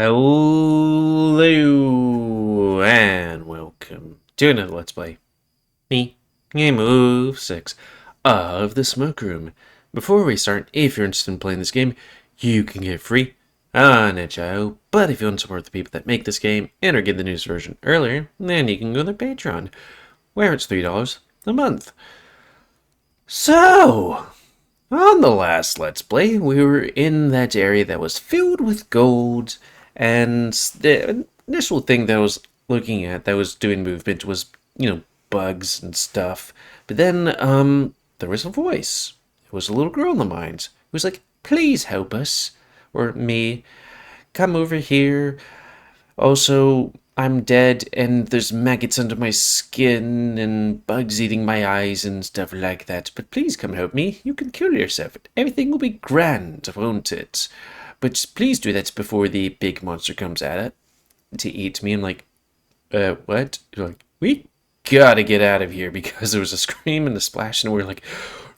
Hello and welcome to another Let's Play. Me, GamerWolfSix of the Smoke Room. Before we start, if you're interested in playing this game, you can get free on itch.io. But if you want to support the people that make this game and are getting the news version earlier, then you can go to their Patreon, where it's $3 a month. So, on the last Let's Play, we were in that area that was filled with gold, and the initial thing that I was looking at that was doing movement was, bugs and stuff. But then, there was a voice. It was a little girl in the mines. It was like, please help us. Or me. Come over here. Also, I'm dead and there's maggots under my skin and bugs eating my eyes and stuff like that. But please come help me. You can kill yourself. Everything will be grand, won't it? But please do that before the big monster comes at it to eat me. I'm like, what? You're like, we gotta get out of here because there was a scream and a splash and we're like,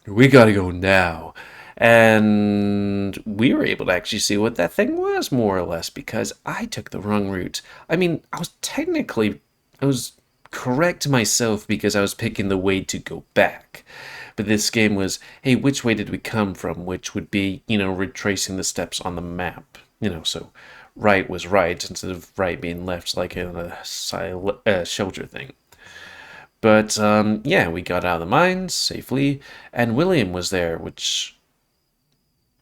we gotta go now. And we were able to actually see what that thing was, more or less, because I took the wrong route. I mean, I was correct myself because I was picking the way to go back. But this game was, hey, which way did we come from? Which would be, retracing the steps on the map. So right was right instead of right being left like in a shelter thing. But, yeah, we got out of the mines safely, and William was there, which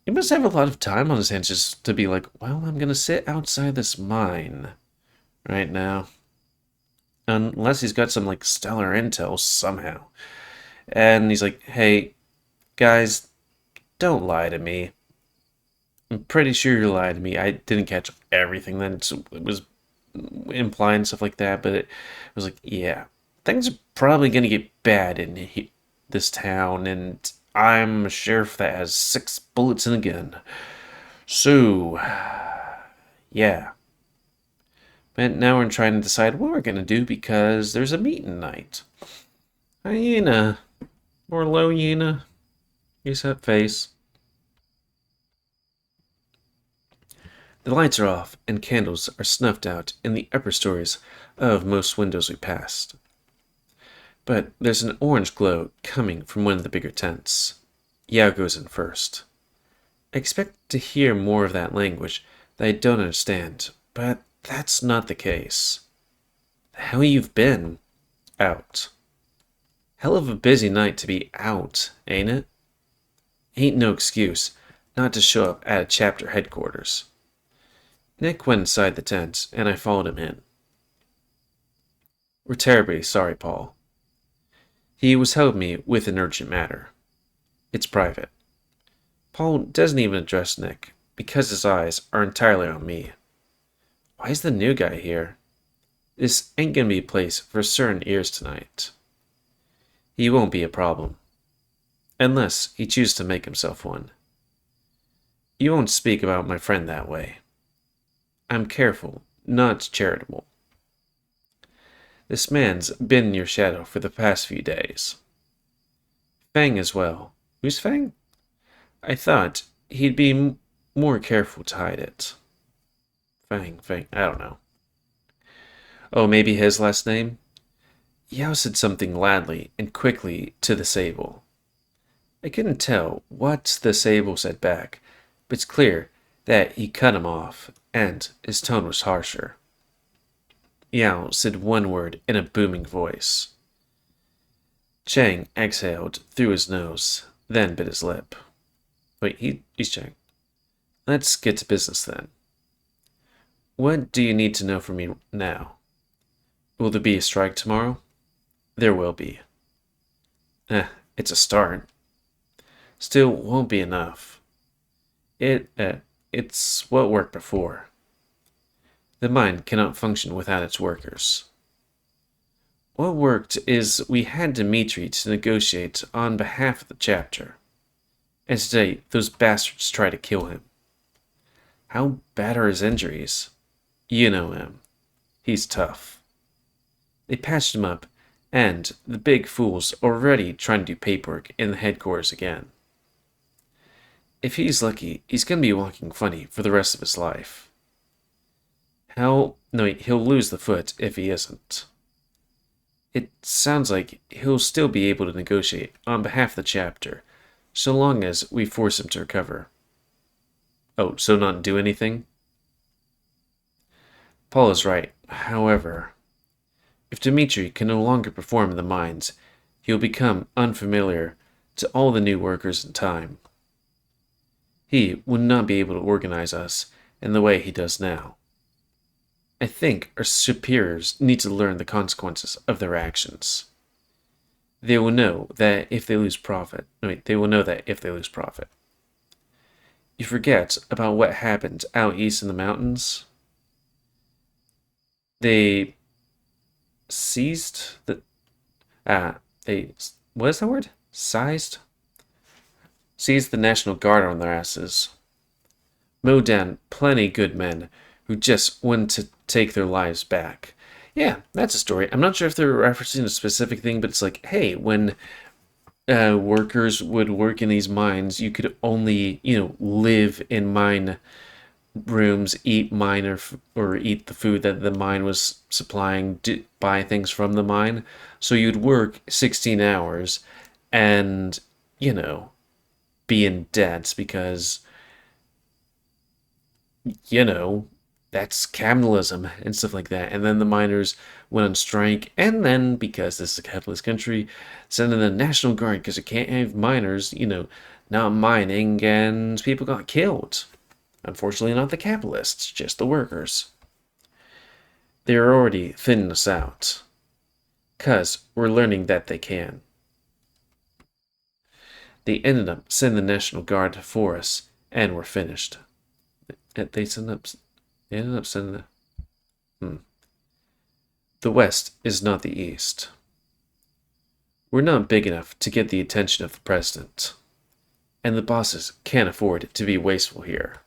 he must have a lot of time on his hands just to be like, well, I'm going to sit outside this mine right now. Unless he's got some, like, stellar intel somehow. And he's like, hey, guys, don't lie to me. I'm pretty sure you're lying to me. I didn't catch everything then. It was implying stuff like that, but it was like, yeah, things are probably going to get bad in this town, and I'm a sheriff that has 6 bullets in a gun. So, yeah. But now we're trying to decide what we're going to do because there's a meeting night. Hyena. Or low hyena. Use that face. The lights are off and candles are snuffed out in the upper stories of most windows we passed. But there's an orange glow coming from one of the bigger tents. Yao goes in first. I expect to hear more of that language that I don't understand, but that's not the case. How you've been? Out. Hell of a busy night to be out, ain't it? Ain't no excuse not to show up at a chapter headquarters. Nick went inside the tent, and I followed him in. We're terribly sorry, Paul. He was helping me with an urgent matter. It's private. Paul doesn't even address Nick, because his eyes are entirely on me. Why is the new guy here? This ain't gonna be a place for certain ears tonight. He won't be a problem. Unless he chooses to make himself one. You won't speak about my friend that way. I'm careful, not charitable. This man's been in your shadow for the past few days. Fang as well. Who's Fang? I thought he'd be more careful to hide it. Fang, I don't know. Oh, maybe his last name? Yao said something loudly and quickly to the sable. I couldn't tell what the sable said back, but it's clear that he cut him off, and his tone was harsher. Yao said one word in a booming voice. Chang exhaled through his nose, then bit his lip. Wait, he's Chang. Let's get to business then. What do you need to know from me now? Will there be a strike tomorrow? There will be. It's a start. Still won't be enough. It's what worked before. The mine cannot function without its workers. What worked is we had Dimitri to negotiate on behalf of the chapter. And today, those bastards try to kill him. How bad are his injuries? You know him. He's tough. They patched him up, and the big fool's already trying to do paperwork in the headquarters again. If he's lucky, he's going to be walking funny for the rest of his life. How? No, wait, he'll lose the foot if he isn't. It sounds like he'll still be able to negotiate on behalf of the chapter, so long as we force him to recover. Oh, so not do anything? Paul is right. However, if Dmitri can no longer perform in the mines, he will become unfamiliar to all the new workers in time. He would not be able to organize us in the way he does now. I think our superiors need to learn the consequences of their actions. They will know that if they lose profit. They will know that if they lose profit. You forget about what happened out east in the mountains? They seized the they what is that word? Seized the National Guard on their asses. Mowed down plenty good men who just wanted to take their lives back. Yeah, that's a story. I'm not sure if they're referencing a specific thing, but it's like, hey, when workers would work in these mines, you could only, live in mine rooms, eat mine or eat the food that the mine was supplying, buy things from the mine. So you'd work 16 hours and, you know, be in debt because, you know, that's capitalism and stuff like that. And then the miners went on strike, and then because this is a capitalist country, sent in the National Guard because you can't have miners, not mining, and people got killed. Unfortunately, not the capitalists, just the workers. They are already thinning us out, because we're learning that they can. They ended up sending the National Guard for us, and we're finished. They ended up sending the... The West is not the East. We're not big enough to get the attention of the President, and the bosses can't afford to be wasteful here.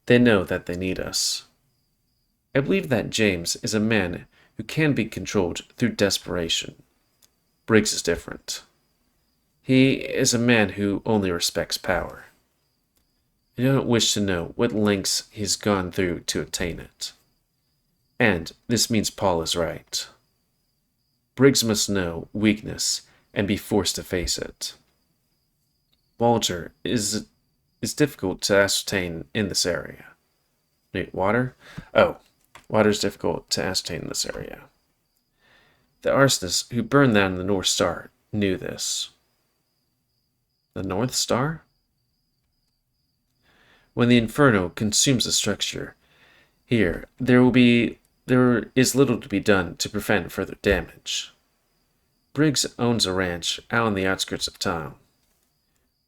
They know that they need us. I believe that James is a man who can be controlled through desperation. Briggs is different. He is a man who only respects power. I don't wish to know what lengths he's gone through to attain it. And this means Paul is right. Briggs must know weakness and be forced to face it. Walter is difficult to ascertain in this area. Wait, water? Oh, water is difficult to ascertain in this area. The arsonists who burned down the North Star knew this. The North Star? When the inferno consumes the structure, here there is little to be done to prevent further damage. Briggs owns a ranch out on the outskirts of town.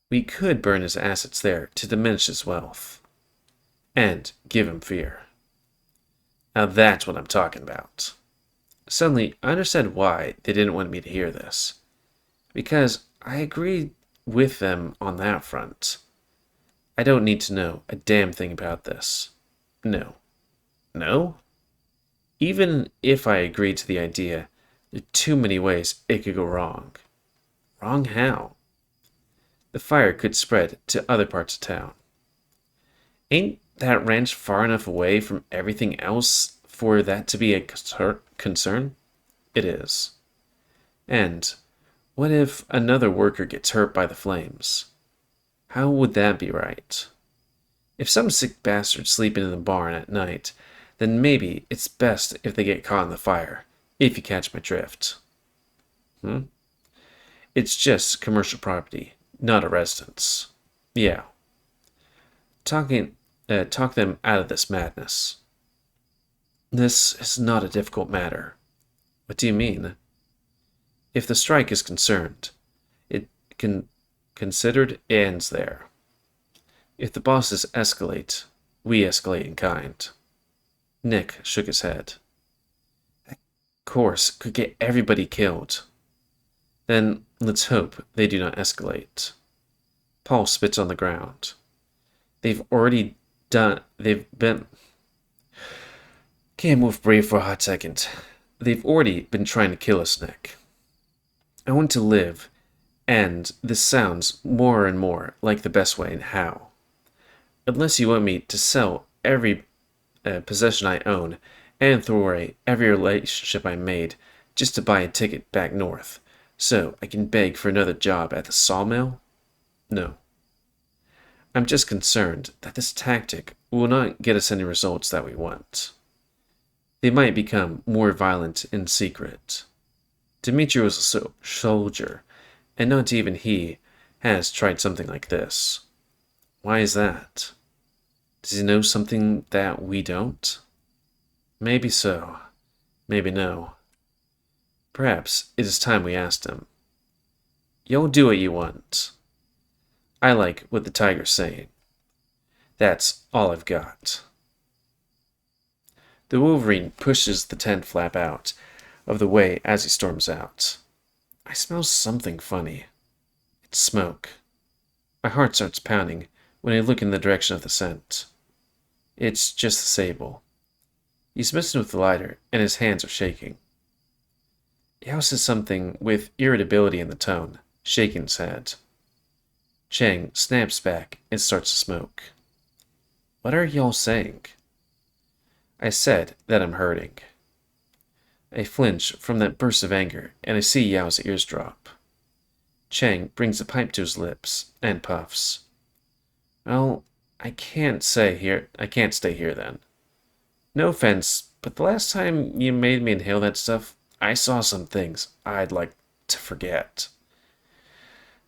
We could burn his assets there to diminish his wealth. And give him fear. Now that's what I'm talking about. Suddenly, I understand why they didn't want me to hear this. Because I agreed with them on that front. I don't need to know a damn thing about this. No. No? Even if I agreed to the idea, there are too many ways it could go wrong. Wrong how? The fire could spread to other parts of town. Ain't that ranch far enough away from everything else for that to be a concern? It is. And what if another worker gets hurt by the flames? How would that be right? If some sick bastard's sleeping in the barn at night, then maybe it's best if they get caught in the fire, if you catch my drift. It's just commercial property, not a residence. Yeah. Talk them out of this madness. This is not a difficult matter. What do you mean? If the strike is considered ends there. If the bosses escalate, we escalate in kind. Nick shook his head. That course could get everybody killed. Then let's hope they do not escalate. Paul spits on the ground. They've been... Can't move brave for a hot second. They've already been trying to kill us, Nick. I want to live, and this sounds more and more like the best way and how. Unless you want me to sell a possession I own, and throw away every relationship I made just to buy a ticket back north, so I can beg for another job at the sawmill? No. I'm just concerned that this tactic will not get us any results that we want. They might become more violent in secret. Dimitri was a soldier, and not even he has tried something like this. Why is that? Does he know something that we don't? Maybe so. Maybe no. Perhaps it is time we asked him. You'll do what you want. I like what the tiger's saying. That's all I've got. The Wolverine pushes the tent flap out of the way as he storms out. I smell something funny. It's smoke. My heart starts pounding when I look in the direction of the scent. It's just the sable. He's messing with the lighter, and his hands are shaking. Yao says something with irritability in the tone, shaking his head. Chang snaps back and starts to smoke. What are y'all saying? I said that I'm hurting. I flinch from that burst of anger, and I see Yao's ears drop. Chang brings the pipe to his lips and puffs. Well, I can't stay here then. No offense, but the last time you made me inhale that stuff, I saw some things I'd like to forget.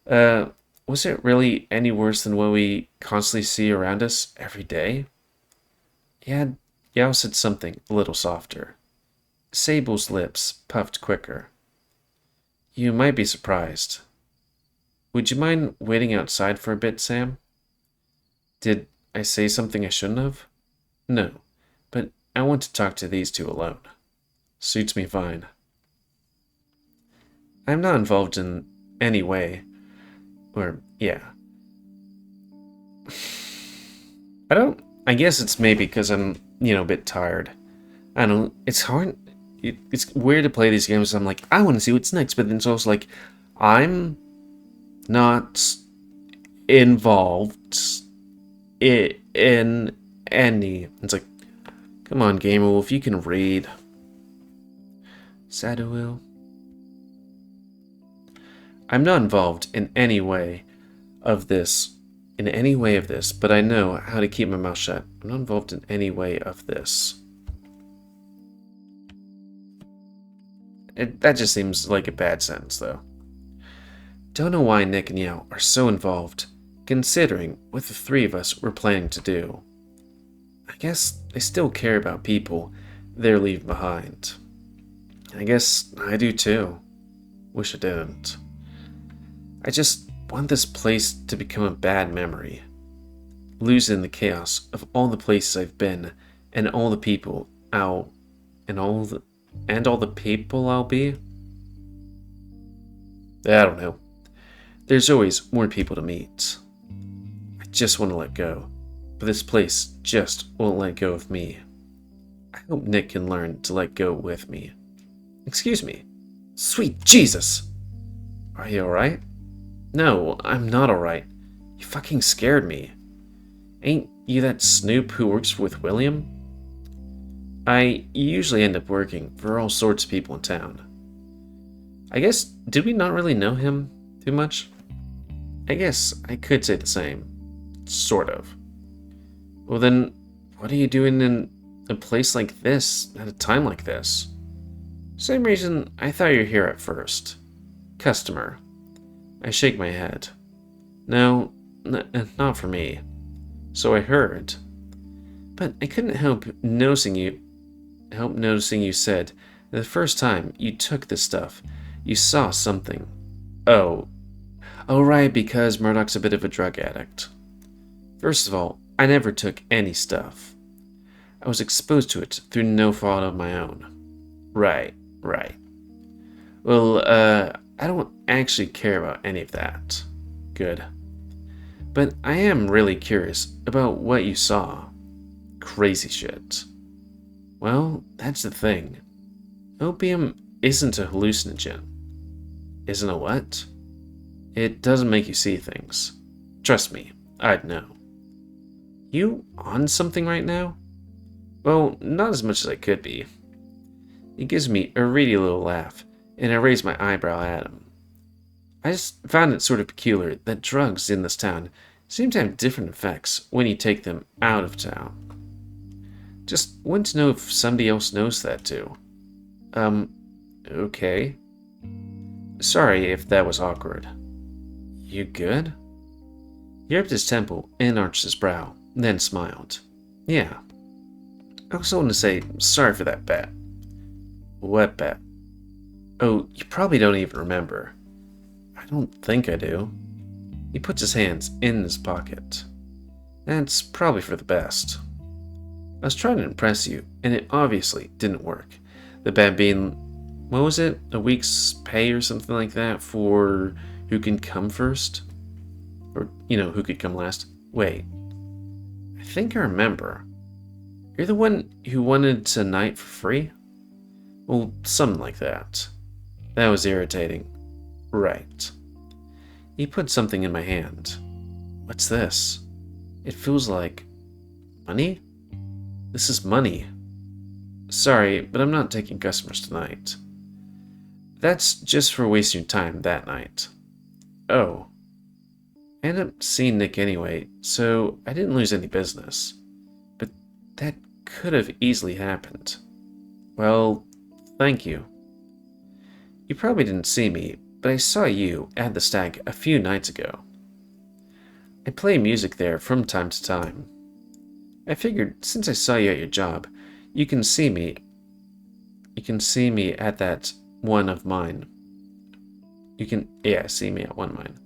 Was it really any worse than what we constantly see around us every day? Yeah, Yao said something a little softer. Sable's lips puffed quicker. You might be surprised. Would you mind waiting outside for a bit, Sam? Did I say something I shouldn't have? No, but I want to talk to these two alone. Suits me fine. I'm not involved in any way. Yeah. I guess it's maybe because I'm, a bit tired. I don't, it's hard, it's weird to play these games. I'm like, I want to see what's next, but then it's also like, I'm not involved in any. It's like, come on, GamerWolf, you can read. Saduil. I'm not involved in any way of this, but I know how to keep my mouth shut. I'm not involved in any way of this. That just seems like a bad sentence, though. Don't know why Nick and Yao are so involved, considering what the three of us were planning to do. I guess they still care about people they're leaving behind. I guess I do too. Wish I didn't. I just want this place to become a bad memory. Lose in the chaos of all the places I've been, and all the people all the people I'll be. I don't know. There's always more people to meet. I just want to let go, but this place just won't let go of me. I hope Nick can learn to let go with me. Excuse me. Sweet Jesus! Are you alright? No, I'm not alright. You fucking scared me. Ain't you that snoop who works with William? I usually end up working for all sorts of people in town. I guess, did we not really know him too much? I guess I could say the same. Sort of. Well then, what are you doing in a place like this at a time like this? Same reason I thought you were here at first. Customer. I shake my head. No, not for me. So I heard. But I couldn't help noticing you said the first time you took this stuff, you saw something. Oh, right, because Murdoch's a bit of a drug addict. First of all, I never took any stuff. I was exposed to it through no fault of my own. Right. Well, I don't actually care about any of that. Good. But I am really curious about what you saw. Crazy shit. Well, that's the thing. Opium isn't a hallucinogen. Isn't a what? It doesn't make you see things. Trust me, I'd know. You on something right now? Well, not as much as I could be. He gives me a reedy little laugh, and I raise my eyebrow at him. I just found it sort of peculiar that drugs in this town seem to have different effects when you take them out of town. Just want to know if somebody else knows that too. Okay. Sorry if that was awkward. You good? He rubbed his temple and arched his brow, then smiled. Yeah. I also want to say sorry for that bet. What bet? Oh, you probably don't even remember. I don't think I do. He puts his hands in his pocket. That's probably for the best. I was trying to impress you, and it obviously didn't work. The bet being, what was it? A week's pay or something like that for who can come first? Or, who could come last? Wait. I think I remember. You're the one who wanted tonight for free? Well, something like that. That was irritating. Right. He put something in my hand. What's this? It feels like money? This is money. Sorry, but I'm not taking customers tonight. That's just for wasting your time that night. Oh. I ended up seeing Nick anyway, so I didn't lose any business. But that could have easily happened. Well, thank you. You probably didn't see me, but I saw you at the stag a few nights ago. I play music there from time to time. I figured since I saw you at your job, you can see me at that one of mine. See me at one of mine.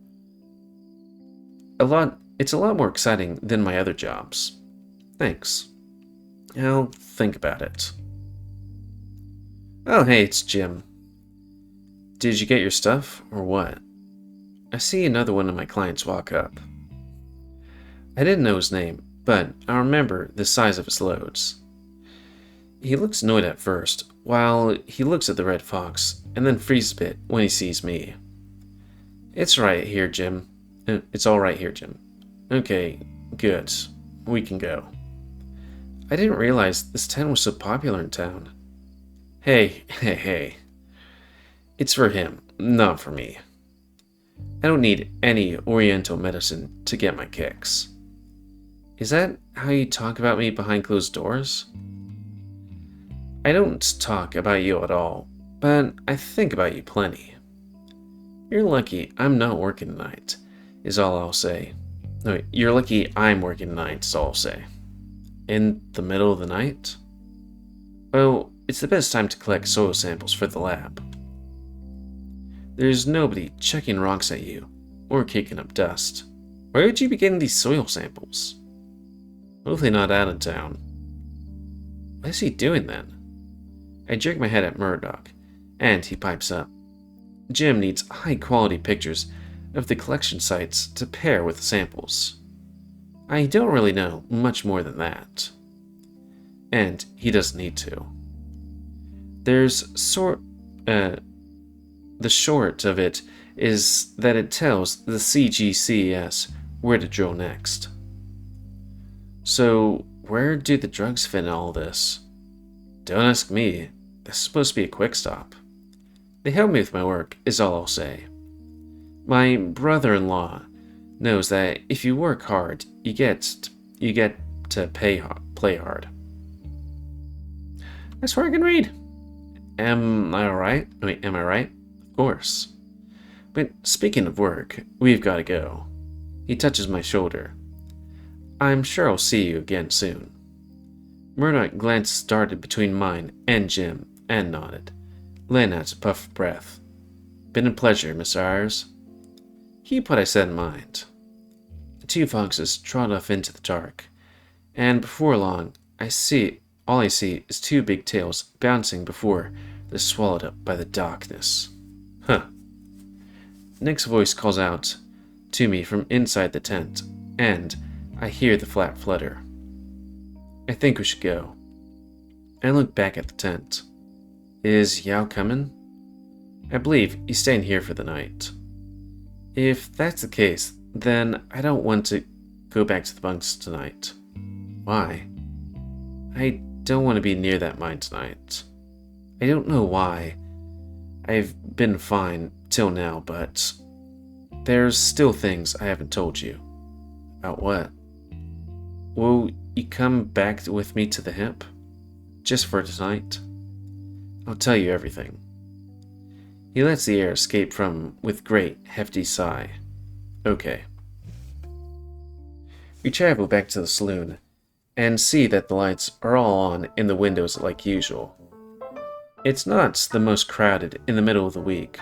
It's a lot more exciting than my other jobs. Thanks. I'll think about it. Oh, hey, it's Jim. Did you get your stuff, or what? I see another one of my clients walk up. I didn't know his name, but I remember the size of his loads. He looks annoyed at first, while he looks at the red fox, and then freezes a bit when he sees me. It's right here, Jim. It's all right here, Jim. Okay, good. We can go. I didn't realize this tent was so popular in town. Hey. It's for him, not for me. I don't need any oriental medicine to get my kicks. Is that how you talk about me behind closed doors? I don't talk about you at all, but I think about you plenty. You're lucky I'm not working tonight, is all I'll say. No, you're lucky I'm working tonight, is all I'll say. In the middle of the night? Well, it's the best time to collect soil samples for the lab. There's nobody chucking rocks at you, or kicking up dust. Where would you be getting these soil samples? Hopefully not out of town. What is he doing then? I jerk my head at Murdoch, and he pipes up. Jim needs high-quality pictures of the collection sites to pair with the samples. I don't really know much more than that. And he doesn't need to. The short of it is that it tells the CGCES where to drill next. So, where do the drugs fit in all this? Don't ask me. This is supposed to be a quick stop. They help me with my work, is all I'll say. My brother-in-law knows that if you work hard, you get to play hard. I swear I can read. Am I right? Of course. But speaking of work, we've got to go. He touches my shoulder. I'm sure I'll see you again soon. Murdoch glanced darted between mine and Jim and nodded. Len had a puff of breath. Been a pleasure, Miss Ayers. Keep what I said in mind. The two foxes trot off into the dark, and before long, all I see is two big tails bouncing before they're swallowed up by the darkness. Huh. Nick's voice calls out to me from inside the tent, and I hear the flap flutter. I think we should go. I look back at the tent. Is Yao coming? I believe he's staying here for the night. If that's the case, then I don't want to go back to the bunks tonight. Why? I don't want to be near that mine tonight. I don't know why. I've been fine till now, but there's still things I haven't told you. About what? Will you come back with me to the hip? Just for tonight? I'll tell you everything. He lets the air escape from him with great, hefty sigh. Okay. We travel back to the saloon, and see that the lights are all on in the windows like usual. It's not the most crowded in the middle of the week,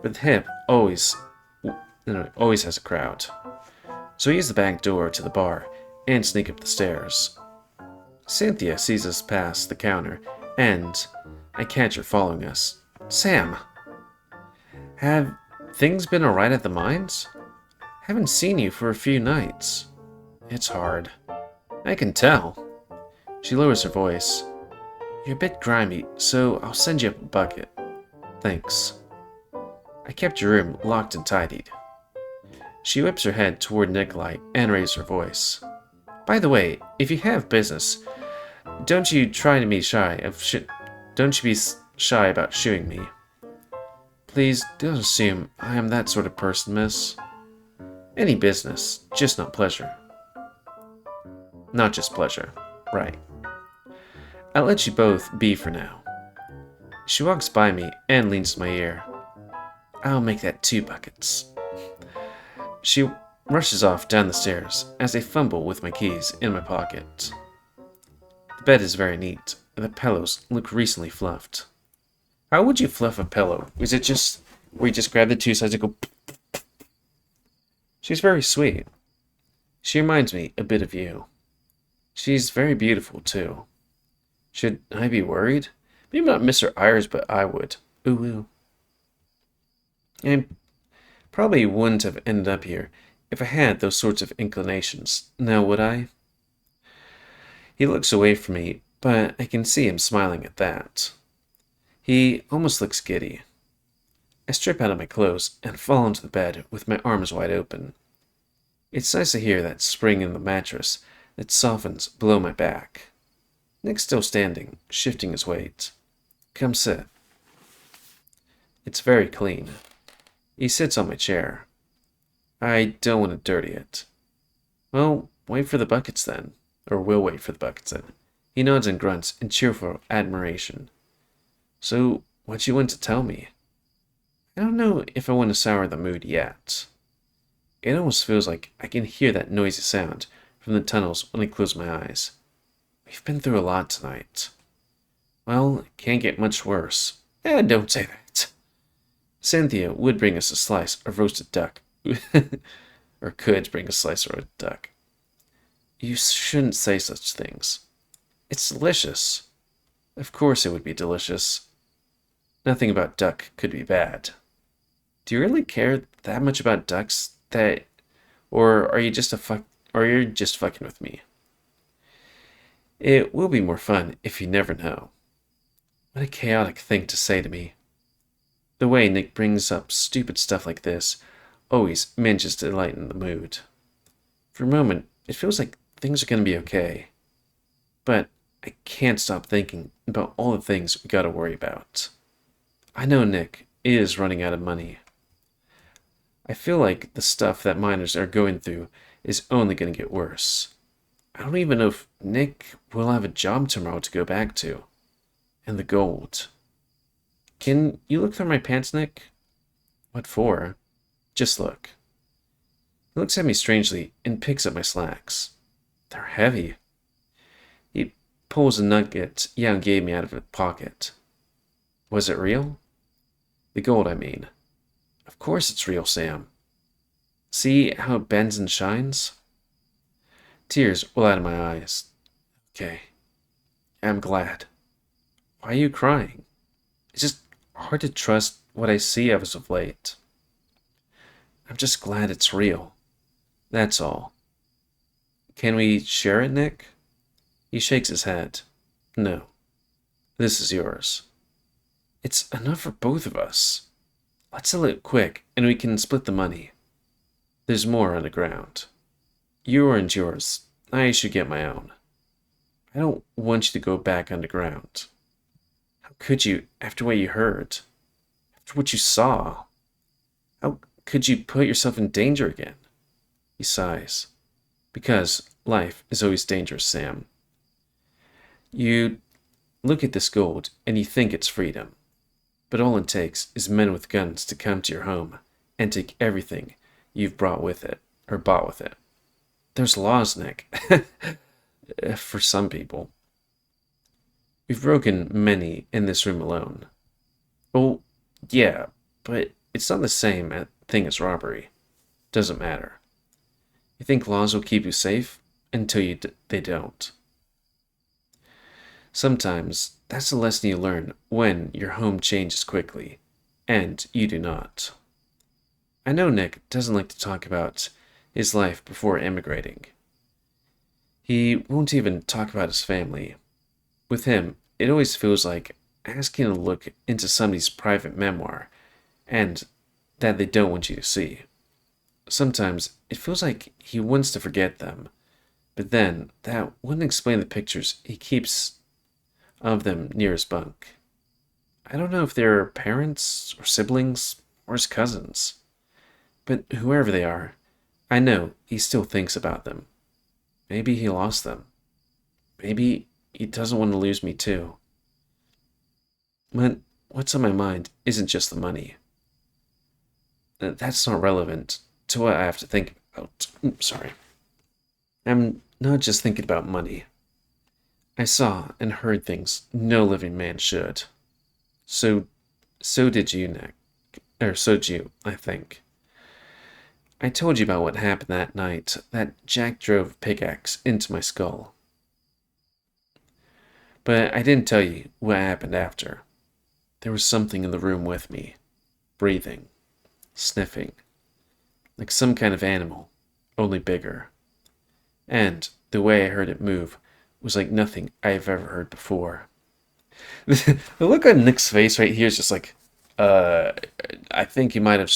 but the hip always has a crowd. So we use the back door to the bar and sneak up the stairs. Cynthia sees us pass the counter, and I catch her following us. Sam! Have things been alright at the mines? Haven't seen you for a few nights. It's hard. I can tell. She lowers her voice. You're a bit grimy, so I'll send you up a bucket. Thanks. I kept your room locked and tidied. She whips her head toward Nikolai and raises her voice. By the way, if you have business, don't you be shy about shooing me. Please don't assume I am that sort of person, miss. Any business, just not pleasure. Not just pleasure. Right. I'll let you both be for now. She walks by me and leans to my ear. I'll make that 2 buckets. She rushes off down the stairs as I fumble with my keys in my pocket. The bed is very neat, and the pillows look recently fluffed. How would you fluff a pillow? Is it just where you just grab the 2 sides and go... She's very sweet. She reminds me a bit of you. She's very beautiful, too. Should I be worried? Maybe not Mr. Ayers, but I would. Ooh, ooh. I probably wouldn't have ended up here if I had those sorts of inclinations, now would I? He looks away from me, but I can see him smiling at that. He almost looks giddy. I strip out of my clothes and fall onto the bed with my arms wide open. It's nice to hear that spring in the mattress that softens below my back. Nick's still standing, shifting his weight. Come sit. It's very clean. He sits on my chair. I don't want to dirty it. Well, wait for the buckets then. Or we'll wait for the buckets then. He nods and grunts in cheerful admiration. So, what you want to tell me? I don't know if I want to sour the mood yet. It almost feels like I can hear that noisy sound from the tunnels when I close my eyes. We've been through a lot tonight. Well, it can't get much worse. Don't say that. Cynthia would bring us a slice of roasted duck. Or could bring a slice of roasted duck. You shouldn't say such things. It's delicious. Of course it would be delicious. Nothing about duck could be bad. Do you really care that much about ducks or are you just fucking with me? It will be more fun if you never know. What a chaotic thing to say to me. The way Nick brings up stupid stuff like this always manages to lighten the mood. For a moment, it feels like things are going to be okay. But I can't stop thinking about all the things we gotta worry about. I know Nick is running out of money. I feel like the stuff that miners are going through is only going to get worse. I don't even know if Nick will have a job tomorrow to go back to. And the gold. Can you look through my pants, Nick? What for? Just look. He looks at me strangely and picks up my slacks. They're heavy. He pulls a nugget Yang gave me out of his pocket. Was it real? The gold, I mean. Of course it's real, Sam. See how it bends and shines? Tears well out of my eyes. Okay. I'm glad. Why are you crying? It's just hard to trust what I see as of late. I'm just glad it's real. That's all. Can we share it, Nick? He shakes his head. No. This is yours. It's enough for both of us. Let's sell it quick, and we can split the money. There's more on the ground. You earned yours. I should get my own. I don't want you to go back underground. How could you, after what you heard? After what you saw? How could you put yourself in danger again? He sighs. Because life is always dangerous, Sam. You look at this gold and you think it's freedom. But all it takes is men with guns to come to your home and take everything you've brought with it, or bought with it. There's laws, Nick. For some people. We've broken many in this room alone. Well, yeah, but it's not the same thing as robbery. Doesn't matter. You think laws will keep you safe until they don't. Sometimes that's the lesson you learn when your home changes quickly, and you do not. I know Nick doesn't like to talk about his life before immigrating. He won't even talk about his family. With him, it always feels like asking to look into somebody's private memoir, and that they don't want you to see. Sometimes it feels like he wants to forget them, but then that wouldn't explain the pictures he keeps of them near his bunk. I don't know if they're parents or siblings or his cousins, but whoever they are, I know he still thinks about them. Maybe he lost them. Maybe he doesn't want to lose me too. But what's on my mind isn't just the money. That's not relevant to what I have to think about. Sorry. I'm not just thinking about money. I saw and heard things no living man should. So did you, Nick. Or so did you, I think. I told you about what happened that night that Jack drove a pickaxe into my skull. But I didn't tell you what happened after. There was something in the room with me, breathing, sniffing, like some kind of animal, only bigger. And the way I heard it move was like nothing I have ever heard before. The look on Nick's face right here is just like, I think you might have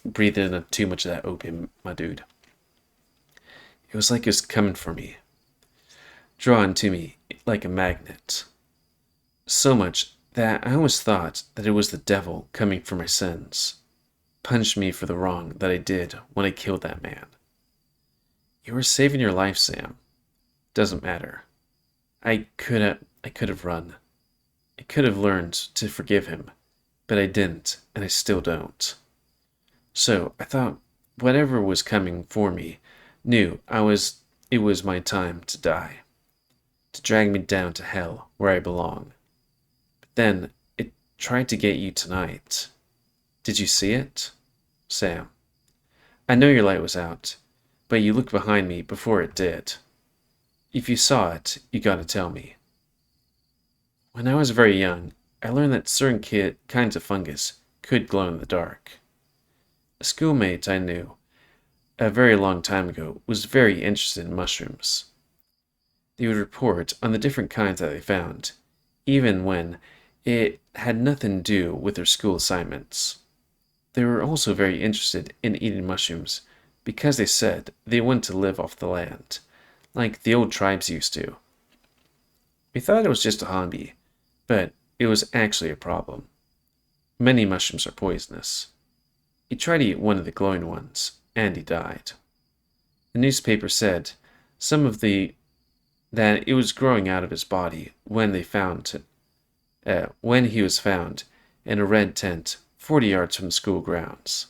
breathed in too much of that opium, my dude. It was like it was coming for me, drawn to me like a magnet. So much that I almost thought that it was the devil coming for my sins, punished me for the wrong that I did when I killed that man. You were saving your life, Sam. Doesn't matter. I could have run. I could have learned to forgive him, but I didn't, and I still don't. So I thought whatever was coming for me knew it was my time to die, to drag me down to hell where I belong. But then it tried to get you tonight. Did you see it? Sam, I know your light was out, but you looked behind me before it did. If you saw it, you gotta tell me. When I was very young, I learned that certain kinds of fungus could glow in the dark. A schoolmate I knew a very long time ago was very interested in mushrooms. They would report on the different kinds that they found, even when it had nothing to do with their school assignments. They were also very interested in eating mushrooms because they said they wanted to live off the land, like the old tribes used to. We thought it was just a hobby, but it was actually a problem. Many mushrooms are poisonous. He tried to eat one of the glowing ones, and he died. The newspaper said that it was growing out of his body when he was found in a red tent 40 yards from the school grounds.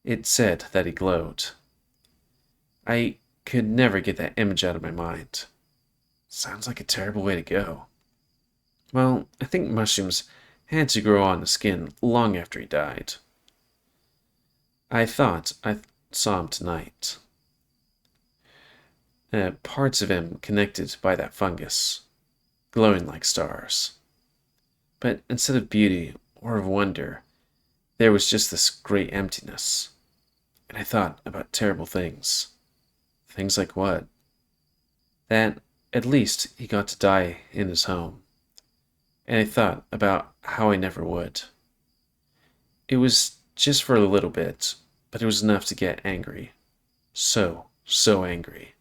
It said that he glowed. I could never get that image out of my mind. Sounds like a terrible way to go. Well, I think mushrooms had to grow on the skin long after he died. I thought I saw him tonight. Parts of him connected by that fungus, glowing like stars. But instead of beauty or of wonder, there was just this great emptiness. And I thought about terrible things. Things like what? That at least he got to die in his home. And I thought about how I never would. It was just for a little bit, but it was enough to get angry. So angry.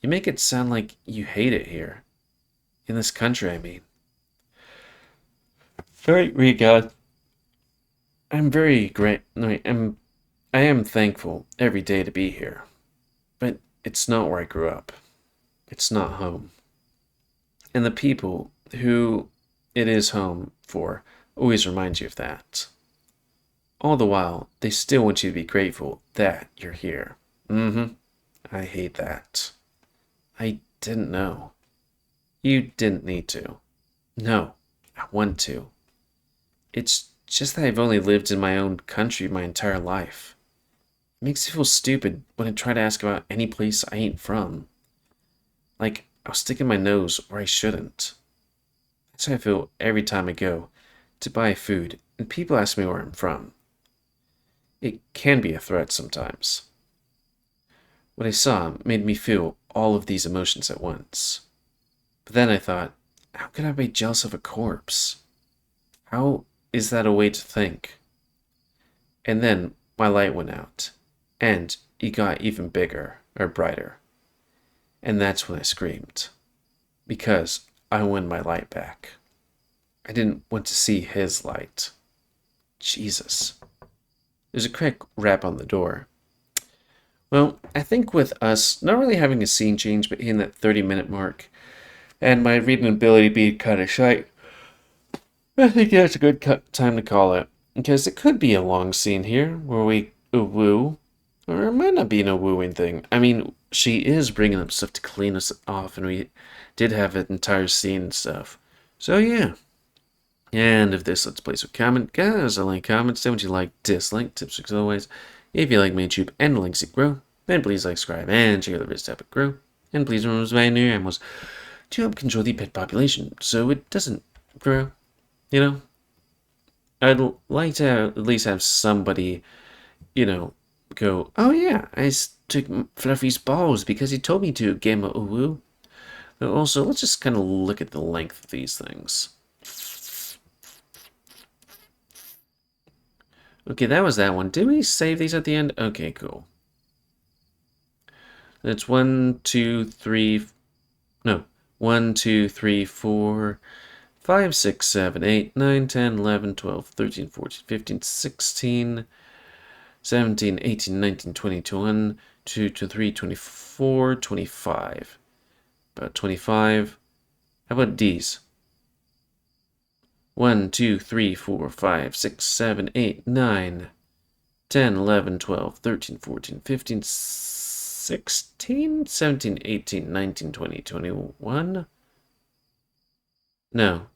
You make it sound like you hate it here. In this country, I mean. Very regard. I'm very great. No, I am thankful every day to be here. But it's not where I grew up. It's not home. And the people who it is home for always remind you of that. All the while, they still want you to be grateful that you're here. Mm-hmm. I hate that. I didn't know. You didn't need to. No, I want to. It's just that I've only lived in my own country my entire life. It makes me feel stupid when I try to ask about any place I ain't from. Like, I'll stick in my nose where I shouldn't. That's how I feel every time I go to buy food and people ask me where I'm from. It can be a threat sometimes. What I saw made me feel all of these emotions at once. But then I thought, how could I be jealous of a corpse? How is that a way to think? And then my light went out, and it got even bigger, or brighter. And that's when I screamed. Because I wanted my light back. I didn't want to see his light. Jesus. There's a quick rap on the door. Well, I think with us not really having a scene change, but hitting that 30-minute mark, and my reading ability being kind of shite, I think that's a good time to call it. Because it could be a long scene here, where we woo, or it might not be no wooing thing. I mean, she is bringing up stuff to clean us off, and we did have an entire scene and stuff. So yeah. And if this Let's Play so comment, guys, I like comments, don't you like, dislike, tips, as always. If you like my YouTube and the links that grow, then please like, subscribe, and check out the rest of it grow. And please remember my new aim was to help control the pet population so it doesn't grow. You know? I'd like to at least have somebody, go, oh yeah, I took Fluffy's balls because he told me to, GamerWolfSix. Also, let's just kind of look at the length of these things. Okay, that was that one. Did we save these at the end? Okay, cool. That's 1, 2, 3... No. 1, 2, 3, 4, 5, 6, 7, 8, 9, 10, 11, 12, 13, 14, 15, 16, 17, 18, 19, 20, 21, 2, 23, 24, 25. About 25. How about D's? 1, 2, 3, 4, 5, 6, 7, 8, 9, 10, 11, 12, 13, 14, 15, 16, 17, 18, 19, 20, 21? No.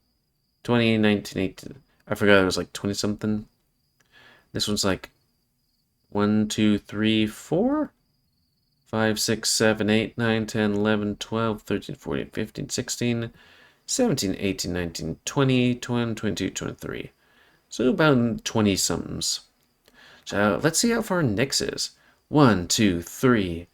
20, 19, 18. I forgot it was like 20 something. This one's like 1, 2, 3, 4, 5, 6, 7, 8, 9, 10, 11, 12, 13, 14, 15, 16, 17, 18, 19, 20, 21, 22, 23. So about 20 somethings. So let's see how far Nyx is. 1, 2, 3,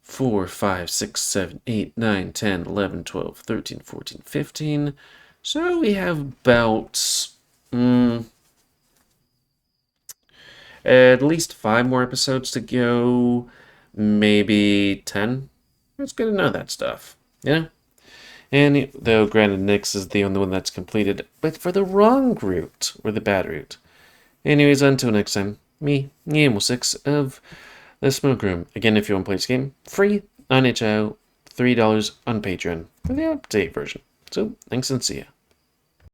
4, 5, 6, 7, 8, 9, 10, 11, 12, 13, 14, 15. So we have about at least 5 more episodes to go. Maybe 10. It's good to know that stuff. Yeah. And though granted Nyx is the only one that's completed, but for the wrong route, or the bad route. Anyways, until next time, me, GamerWolfSix of the Smoke Room. Again, if you want to play this game, free on itch.io, $3 on Patreon for the update version. So, thanks and see ya.